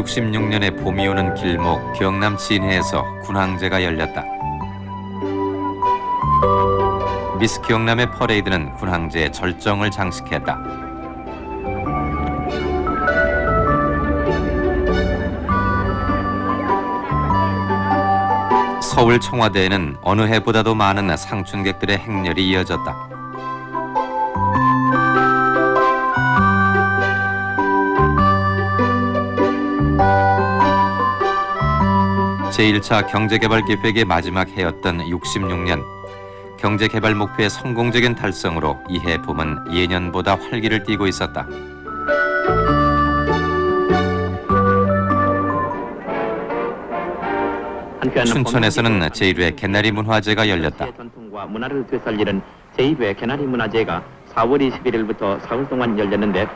1966년에 봄이 오는 길목 경남 진해에서 군항제가 열렸다. 미스 경남의 퍼레이드는 군항제의 절정을 장식했다. 서울 청와대에는 어느 해보다도 많은 상춘객들의 행렬이 이어졌다. 제1차 경제개발계획의 마지막 해였던 66년, 경제개발 목표의 성공적인 달성으로 이 해 봄은 예년보다 활기를 띠고 있었다. 춘천에서는 제1회 개나리 문화제가 열렸다. 전통과 문화를 되살리는 제1회 개나리 문화제가 4월 21일부터 사흘 동안 열렸는데,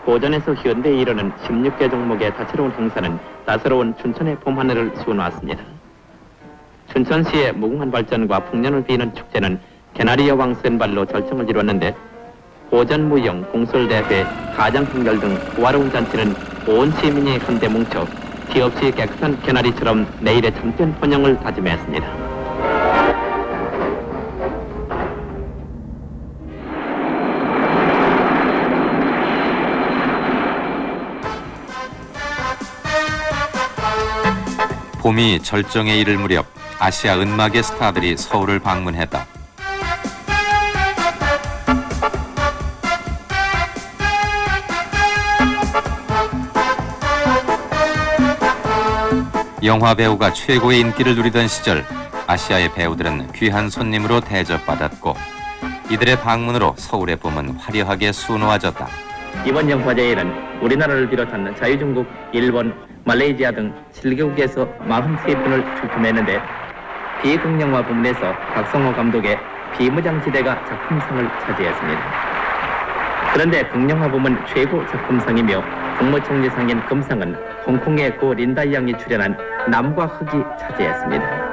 고전에서 현대에 이르는 16개 종목의 다채로운 행사는 다채로운 춘천의 봄하늘을 씌워놓았습니다. 춘천시의 무궁한 발전과 풍년을 비는 축제는 개나리 여왕 선발로 절정을 이뤘는데, 고전 무용, 공설대회, 가장풍결 등 호화로운 잔치는 온 시민이 한데 뭉쳐 티 없이 깨끗한 개나리처럼 내일의 참된 번영을 다짐했습니다. 봄이 절정에 이를 무렵 아시아 은막의 스타들이 서울을 방문했다. 영화 배우가 최고의 인기를 누리던 시절, 아시아의 배우들은 귀한 손님으로 대접받았고 이들의 방문으로 서울의 봄은 화려하게 수놓아졌다. 이번 영화제에는 우리나라를 비롯한 자유중국, 일본, 말레이시아 등 7개국에서 43편을 출품했는데, 비극영화 부문에서 박성호 감독의 비무장지대가 작품상을 차지했습니다. 그런데 극영화 부문 최고 작품상이며 국무총리상인 금상은 홍콩의 고 린다 양이 출연한 남과 흑이 차지했습니다.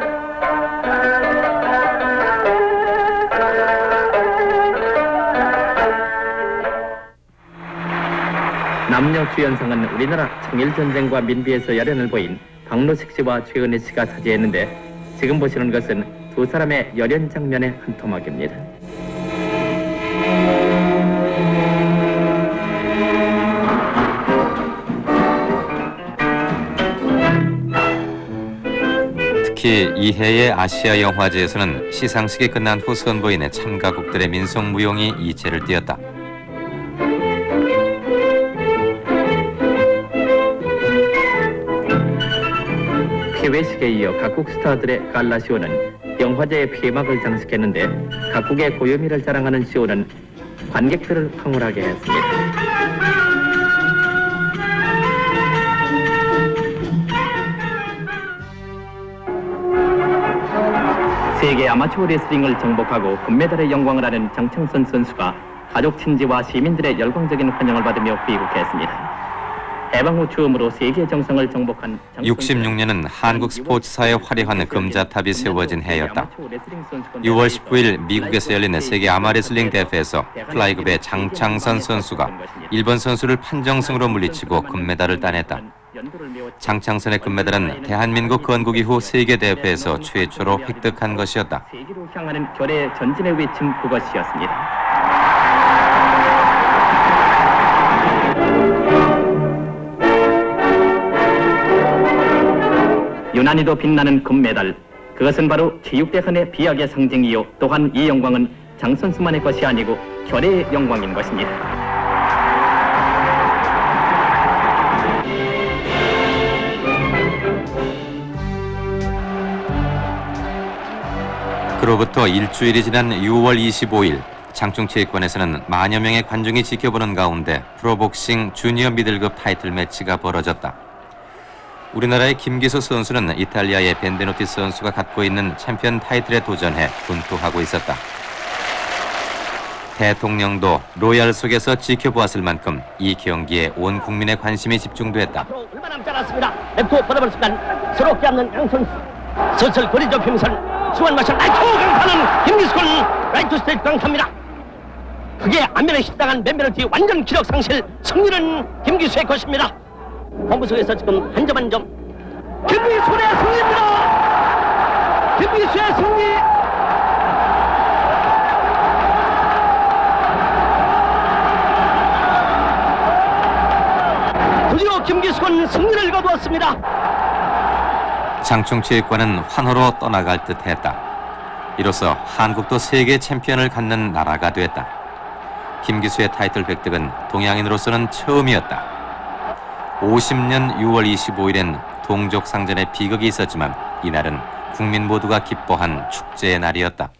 남녀 주연상은 우리나라 청일전쟁과 민비에서 열연을 보인 박노식 씨와 최은희 씨가 차지했는데, 지금 보시는 것은 두 사람의 열연 장면의 한 토막입니다. 특히 이 해의 아시아 영화제에서는 시상식이 끝난 후 선보이는 참가국들의 민속무용이 이채를 띄었다. 폐회식에 이어 각국 스타들의 갈라쇼는 영화제의 폐막을 장식했는데, 각국의 고유미를 자랑하는 쇼는 관객들을 황홀하게 했습니다. 세계 아마추어 레슬링을 정복하고 금메달의 영광을 아는 장청선 선수가 가족 친지와 시민들의 열광적인 환영을 받으며 귀국했습니다. 해방 후 처음으로 세계 정상을 정복한 66년은 한국 스포츠사의 화려한 금자탑이 세워진 해였다. 6월 19일 미국에서 열린 세계 아마레슬링 대회에서 플라이급의 장창선 선수가 일본 선수를 판정승으로 물리치고 금메달을 따냈다. 장창선의 금메달은 대한민국 건국 이후 세계대회에서 최초로 획득한 것이었다. 세계로 향하는 결의 전진의 외침 그것이었습니다. 유난히도 빛나는 금메달, 그것은 바로 체육대선의 비약의 상징이요, 또한 이 영광은 장 선수만의 것이 아니고 결의의 영광인 것입니다. 그로부터 일주일이 지난 6월 25일, 장충체육관에서는 만여 명의 관중이 지켜보는 가운데 프로복싱 주니어 미들급 타이틀 매치가 벌어졌다. 우리나라의 김기수 선수는 이탈리아의 벤베노티 선수가 갖고 있는 챔피언 타이틀에 도전해 분투하고 있었다. 대통령도 로얄 속에서 지켜보았을 만큼 이 경기에 온 국민의 관심이 집중됐다. 얼마 남지 않았습니다. 랩토 벌어버릴 순간 서로 껴안는 양 선수. 슬슬 거리 좁히면서 수완 마샬 라이트 강타는 김기수군 라이트 스테이트 강타입니다. 그게 안면에 식당한 벤베노티 완전 기력 상실, 승리는 김기수의 것입니다. 본부석에서 지금 한 점 한 점. 김기순의 승리입니다. 김기수의 승리. 드디어 김기수는 승리를 거두었습니다. 장충체육관은 환호로 떠나갈 듯했다. 이로써 한국도 세계 챔피언을 갖는 나라가 됐다. 김기수의 타이틀 획득은 동양인으로서는 처음이었다. 50년 6월 25일엔 동족상전의 비극이 있었지만 이날은 국민 모두가 기뻐한 축제의 날이었다.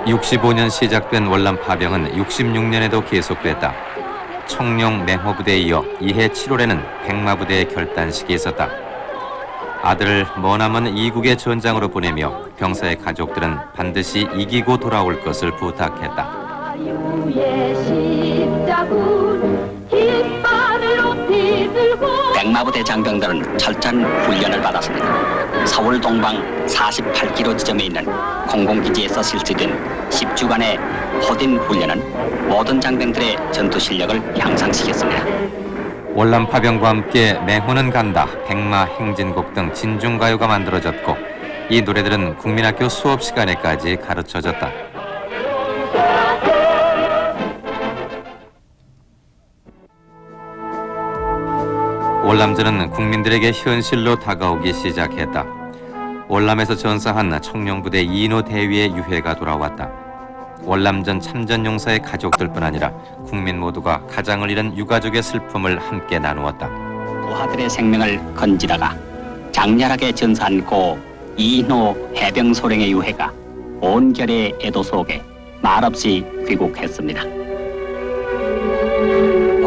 (65년) 시작된 월남 파병은 (66년에도) 계속됐다. 청룡 맹호부대에 이어 이해 7월에는 백마부대의 결단식이 있었다. 아들을 머나먼 이국의 전장으로 보내며 병사의 가족들은 반드시 이기고 돌아올 것을 부탁했다. 백마부대 장병들은 철저한 훈련을 받았습니다. 서울 동방 48km 지점에 있는 공공기지에서 실시된 10주간의 호딘 훈련은 모든 장병들의 전투 실력을 향상시켰습니다. 월남 파병과 함께 맹호는 간다, 백마 행진곡 등 진중가요가 만들어졌고 이 노래들은 국민학교 수업 시간에까지 가르쳐졌다. 월남전은 국민들에게 현실로 다가오기 시작했다. 월남에서 전사한 청룡부대 이인호 대위의 유해가 돌아왔다. 월남전 참전용사의 가족들뿐 아니라 국민 모두가 가장을 잃은 유가족의 슬픔을 함께 나누었다. 부하들의 생명을 건지다가 장렬하게 전사한 고 이인호 해병소령의 유해가 온결의 애도 속에 말없이 귀국했습니다.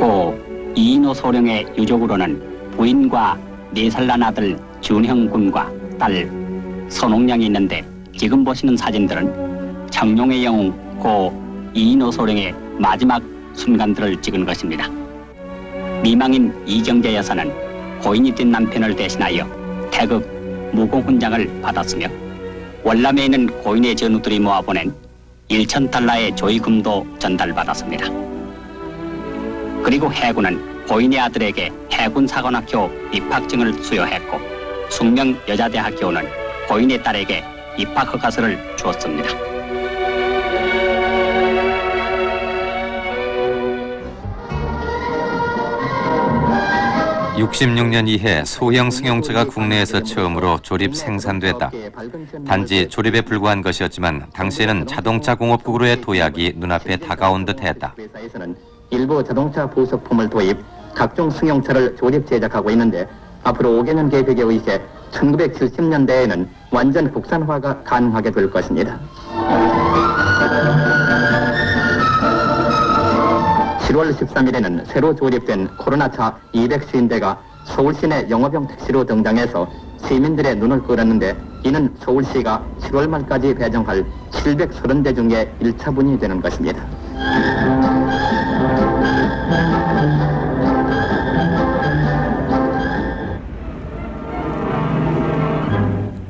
고 이인호 소령의 유족으로는 부인과 4살 난 아들 준형 군과 딸 선옥량이 있는데 지금 보시는 사진들은 청룡의 영웅 고 이인호 소령의 마지막 순간들을 찍은 것입니다. 미망인 이경재 여사는 고인이 된 남편을 대신하여 태극 무공훈장을 받았으며 월남에 있는 고인의 전우들이 모아보낸 $1,000의 조의금도 전달받았습니다. 그리고 해군은 고인의 아들에게 해군사관학교 입학증을 수여했고 숙명 여자대학교는 고인의 딸에게 입학허가서를 주었습니다. (66년) 이해 소형 승용차가 국내에서 처음으로 조립 생산됐다. 단지 조립에 불과한 것이었지만 당시에는 자동차 공업국으로의 도약이 눈앞에 다가온 듯했다. 회사에서는 일부 자동차 부속품을 도입, 각종 승용차를 조립 제작하고 있는데 앞으로 5개년 계획에 의해 1970년대에는 완전 국산화가 가능하게 될 것입니다. 7월 13일에는 새로 조립된 코로나차 250대가 서울시내 영업용 택시로 등장해서 시민들의 눈을 끌었는데 이는 서울시가 7월 말까지 배정할 730대 중에 1차분이 되는 것입니다.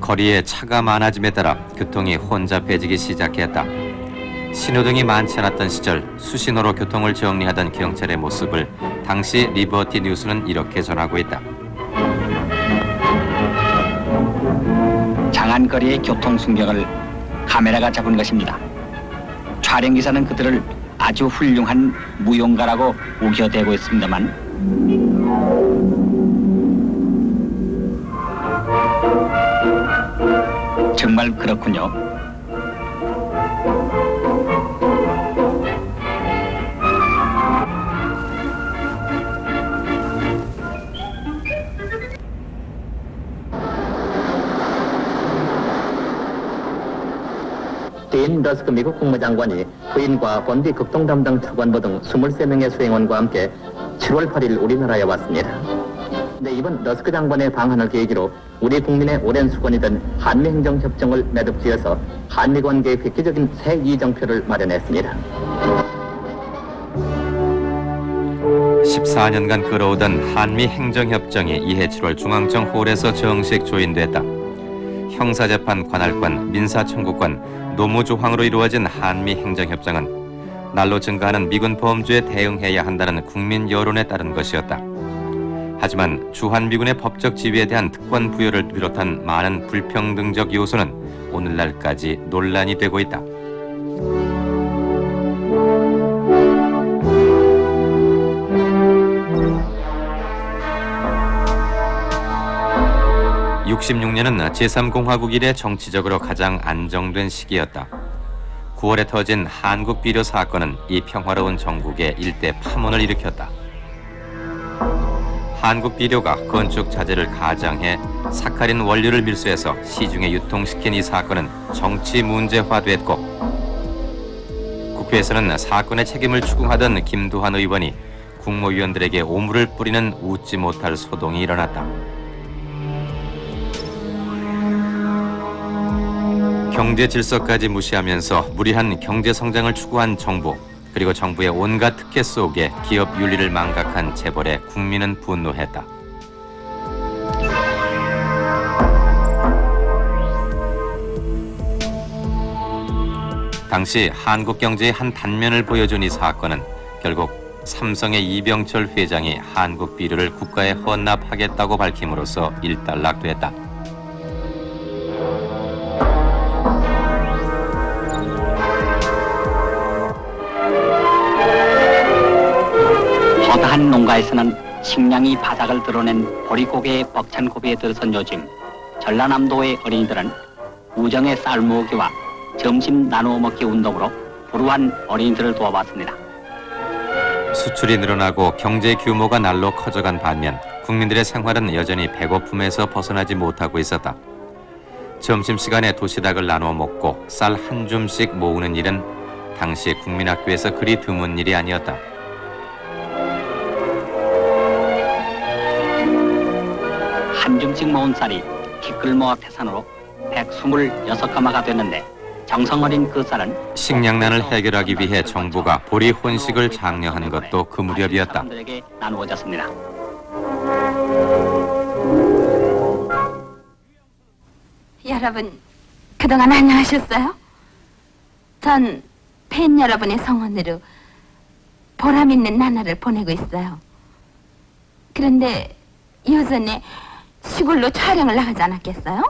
거리에 차가 많아짐에 따라 교통이 혼잡해지기 시작했다. 신호등이 많지 않았던 시절 수신호로 교통을 정리하던 경찰의 모습을 당시 리버티 뉴스는 이렇게 전하고 있다. 장안거리의 교통 순경을 카메라가 잡은 것입니다. 촬영기사는 그들을 아주 훌륭한 무용가라고 우겨대고 있습니다만 정말 그렇군요. 데인 러스크 미국 국무장관이 부인과 본디 극동 담당 차관보 등 23명의 수행원과 함께 7월 8일 우리나라에 왔습니다. 근데 이번 러스크 장관의 방한을 계기로 우리 국민의 오랜 수건이던 한미행정협정을 매듭지어서 한미 관계의 획기적인 새 이정표를 마련했습니다. 14년간 끌어오던 한미 행정협정이 이해 7월 중앙청 홀에서 정식 조인됐다. 형사재판 관할권, 민사청구권, 노무조항으로 이루어진 한미 행정협정은 날로 증가하는 미군 범죄에 대응해야 한다는 국민 여론에 따른 것이었다. 하지만 주한미군의 법적 지위에 대한 특권 부여를 비롯한 많은 불평등적 요소는 오늘날까지 논란이 되고 있다. (1966년은) 제3공화국 이래 정치적으로 가장 안정된 시기였다. 9월에 터진 한국 비료 사건은 이 평화로운 정국에 일대 파문을 일으켰다. 한국 비료가 건축 자재를 가장해 사카린 원료를 밀수해서 시중에 유통시킨 이 사건은 정치 문제화됐고, 국회에서는 사건의 책임을 추궁하던 김두한 의원이 국무위원들에게 오물을 뿌리는 웃지 못할 소동이 일어났다. 경제 질서까지 무시하면서 무리한 경제 성장을 추구한 정부, 그리고 정부의 온갖 특혜 속에 기업 윤리를 망각한 재벌에 국민은 분노했다. 당시 한국 경제의 한 단면을 보여준 이 사건은 결국 삼성의 이병철 회장이 한국 비료를 국가에 헌납하겠다고 밝힘으로써 일단락됐다. 허다한 농가에서는 식량이 바닥을 드러낸 보릿고개의 벅찬 고비에 들선 요즘, 전라남도의 어린이들은 우정의 쌀모으기와 점심 나누어 먹기 운동으로 불우한 어린이들을 도와봤습니다. 수출이 늘어나고 경제 규모가 날로 커져간 반면 국민들의 생활은 여전히 배고픔에서 벗어나지 못하고 있었다. 점심시간에 도시락을 나누어 먹고 쌀 한 줌씩 모으는 일은 당시 국민학교에서 그리 드문 일이 아니었다. 한 줌씩 모은 쌀이 티끌모아 태산으로 126가마가 됐는데, 정성어린 그 쌀은 식량난을 해결하기 위해 정부가 보리 혼식을 장려한 것도 그 무렵이었다. 사람들에게 나누어졌습니다. 여러분, 그동안 안녕하셨어요? 전 팬 여러분의 성원으로 보람 있는 나날을 보내고 있어요. 그런데 요전에 시골로 촬영을 나가지 않았겠어요?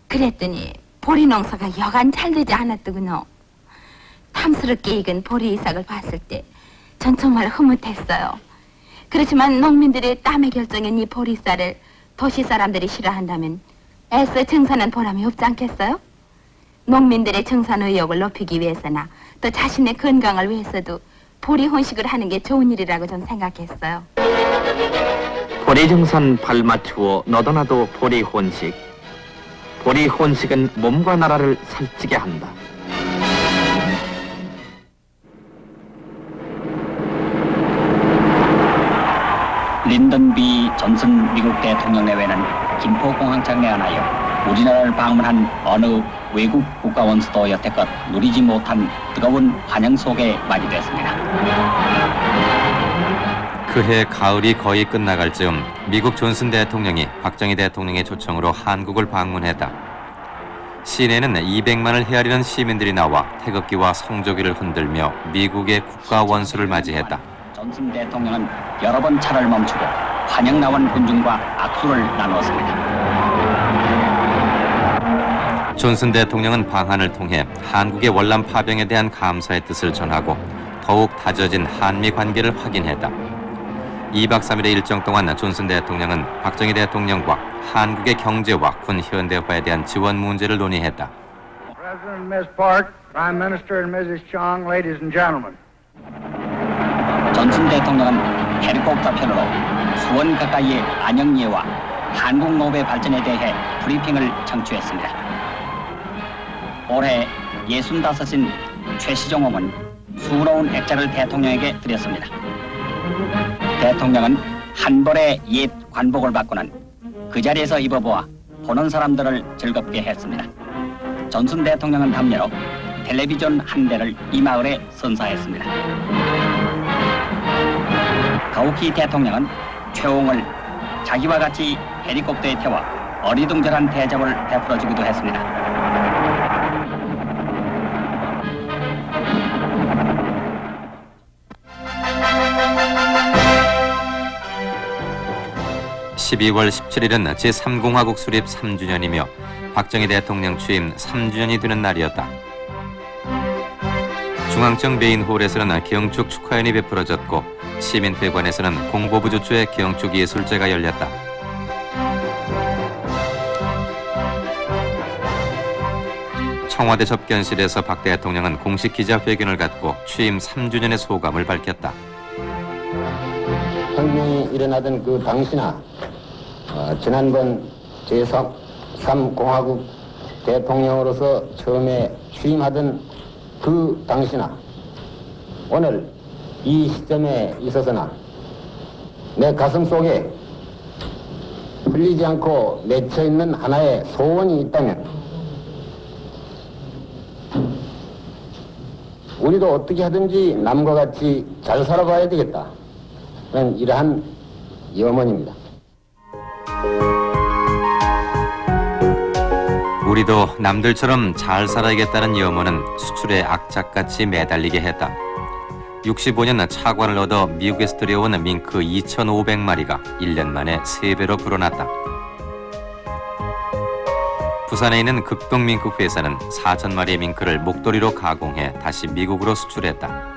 그랬더니 보리 농사가 여간 잘 되지 않았더군요. 탐스럽게 익은 보리 이삭을 봤을 때 전 정말 흐뭇했어요. 그렇지만 농민들의 땀의 결정인 이 보리쌀을 도시 사람들이 싫어한다면 애써 증산한 보람이 없지 않겠어요? 농민들의 증산 의욕을 높이기 위해서나 또 자신의 건강을 위해서도 보리 혼식을 하는 게 좋은 일이라고 전 생각했어요. 보리 증산 발맞추어 너도나도 보리 혼식. 보리 혼식은 몸과 나라를 살찌게 한다. 린던 B. 존슨 미국 대통령 내외는 김포공항장 내한하여 우리나라를 방문한 어느 외국 국가 원수도 여태껏 누리지 못한 뜨거운 환영 속에 맞이됐습니다. 그해 가을이 거의 끝나갈 즈음 미국 존슨 대통령이 박정희 대통령의 초청으로 한국을 방문했다. 시내는 200만을 헤아리는 시민들이 나와 태극기와 성조기를 흔들며 미국의 국가 원수를 맞이했다. 존슨 대통령은 여러 번 차를 멈추고 환영 나온 군중과 악수를 나누었습니다. 존슨 대통령은 방한을 통해 한국의 월남 파병에 대한 감사의 뜻을 전하고 더욱 다져진 한미 관계를 확인했다. 2박 3일의 일정 동안 존슨 대통령은 박정희 대통령과 한국의 경제와 군 현대화에 대한 지원 문제를 논의했다. President Ms. Park, Prime Minister and Mrs. Chong, ladies and gentlemen. 존슨 대통령은 헬리콥터 편으로 수원 가까이의 안영예와 한국 농업의 발전에 대해 브리핑을 청취했습니다. 올해 65인 최시종홍은 수고로운 액자를 대통령에게 드렸습니다. 대통령은 한 벌의 옛 관복을 받고는 그 자리에서 입어보아 보는 사람들을 즐겁게 했습니다. 존슨 대통령은 담례로 텔레비전 한 대를 이 마을에 선사했습니다. 가오키 대통령은 최홍을 자기와 같이 헬리콥터에 태워 어리둥절한 대접을 베풀어주기도 했습니다. (12월 17일은) 제3공화국 수립 3주년이며 박정희 대통령 취임 3주년이 되는 날이었다. 중앙청 메인홀에서는 기영축 축하연이 베풀어졌고 시민회관에서는 공보부 주최 기영축 예술제가 열렸다. 청와대 접견실에서 박 대통령은 공식 기자회견을 갖고 취임 3주년의 소감을 밝혔다. 혁명이 일어나던 그 당시나 지난번 제3공화국 대통령으로서 처음에 취임하던 그 당시나 오늘 이 시점에 있어서나 내 가슴 속에 풀리지 않고 맺혀 있는 하나의 소원이 있다면 우리도 어떻게 하든지 남과 같이 잘 살아봐야 되겠다. 이러한 염원입니다. 우리도 남들처럼 잘 살아야겠다는 염원은 수출의 악착같이 매달리게 했다. 65년 차관을 얻어 미국에서 들여온 밍크 2,500마리가 1년 만에 3배로 불어났다. 부산에 있는 극동밍크 회사는 4,000마리의 밍크를 목도리로 가공해 다시 미국으로 수출했다.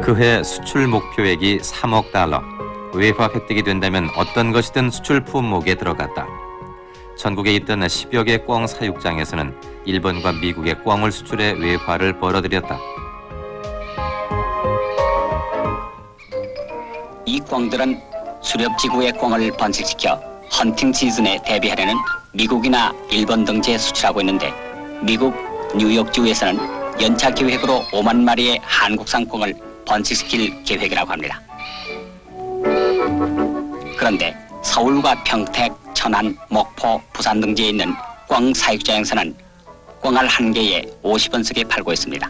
그해 수출 목표액이 3억 달러. 외화 획득이 된다면 어떤 것이든 수출 품목에 들어갔다. 전국에 있던 10여 개 꿩 사육장에서는 일본과 미국의 꿩을 수출해 외화를 벌어들였다. 이 꿩들은 수렵지구의 꿩을 번식시켜 헌팅 시즌에 대비하려는 미국이나 일본 등지에 수출하고 있는데 미국 뉴욕주에서는 연차 계획으로 5만 마리의 한국산 꿩을 번식시킬 계획이라고 합니다. 그런데 서울과 평택, 천안, 목포, 부산 등지에 있는 꿩 사육장에서는 꿩알 한 개에 50원씩에 팔고 있습니다.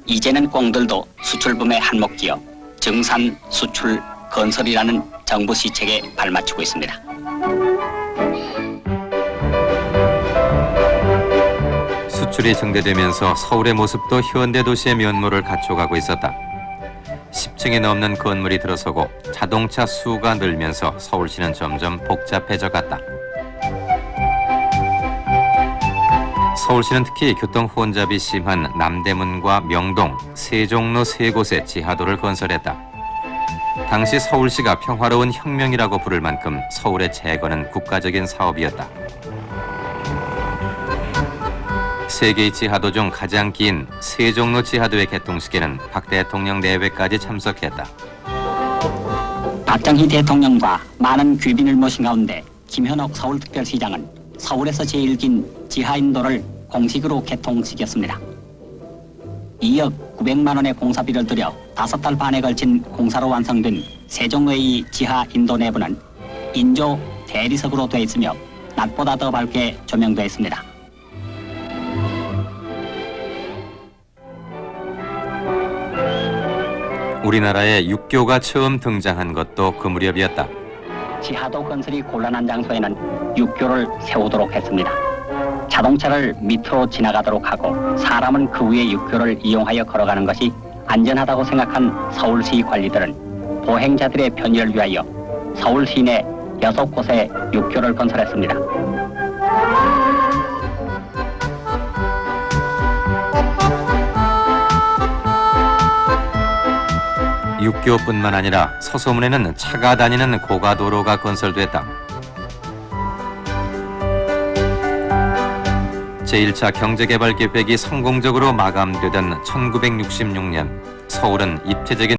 이제는 꿩들도 수출붐에 한몫기어 증산, 수출, 건설이라는 정부 시책에 발맞추고 있습니다. 수출이 증대되면서 서울의 모습도 현대 도시의 면모를 갖춰가고 있었다. 10층이 넘는 건물이 들어서고 자동차 수가 늘면서 서울시는 점점 복잡해져 갔다. 서울시는 특히 교통 혼잡이 심한 남대문과 명동, 세종로 세 곳에 지하도를 건설했다. 당시 서울시가 평화로운 혁명이라고 부를 만큼 서울의 재건은 국가적인 사업이었다. 세계의 지하도 중 가장 긴 세종로 지하도의 개통식에는 박 대통령 내외까지 참석했다. 박정희 대통령과 많은 귀빈을 모신 가운데 김현옥 서울특별시장은 서울에서 제일 긴 지하인도를 공식으로 개통시켰습니다. 2억 900만 원의 공사비를 들여 5달 반에 걸친 공사로 완성된 세종로의 지하인도 내부는 인조 대리석으로 되어 있으며 낮보다 더 밝게 조명되어 있습니다. 우리나라에 육교가 처음 등장한 것도 그 무렵이었다. 지하도 건설이 곤란한 장소에는 육교를 세우도록 했습니다. 자동차를 밑으로 지나가도록 하고 사람은 그 위에 육교를 이용하여 걸어가는 것이 안전하다고 생각한 서울시 관리들은 보행자들의 편의를 위하여 서울 시내 6곳에 육교를 건설했습니다. 육교뿐만 아니라 서소문에는 차가 다니는 고가도로가 건설됐다. 제1차 경제개발계획이 성공적으로 마감되던 1966년 서울은 입체적인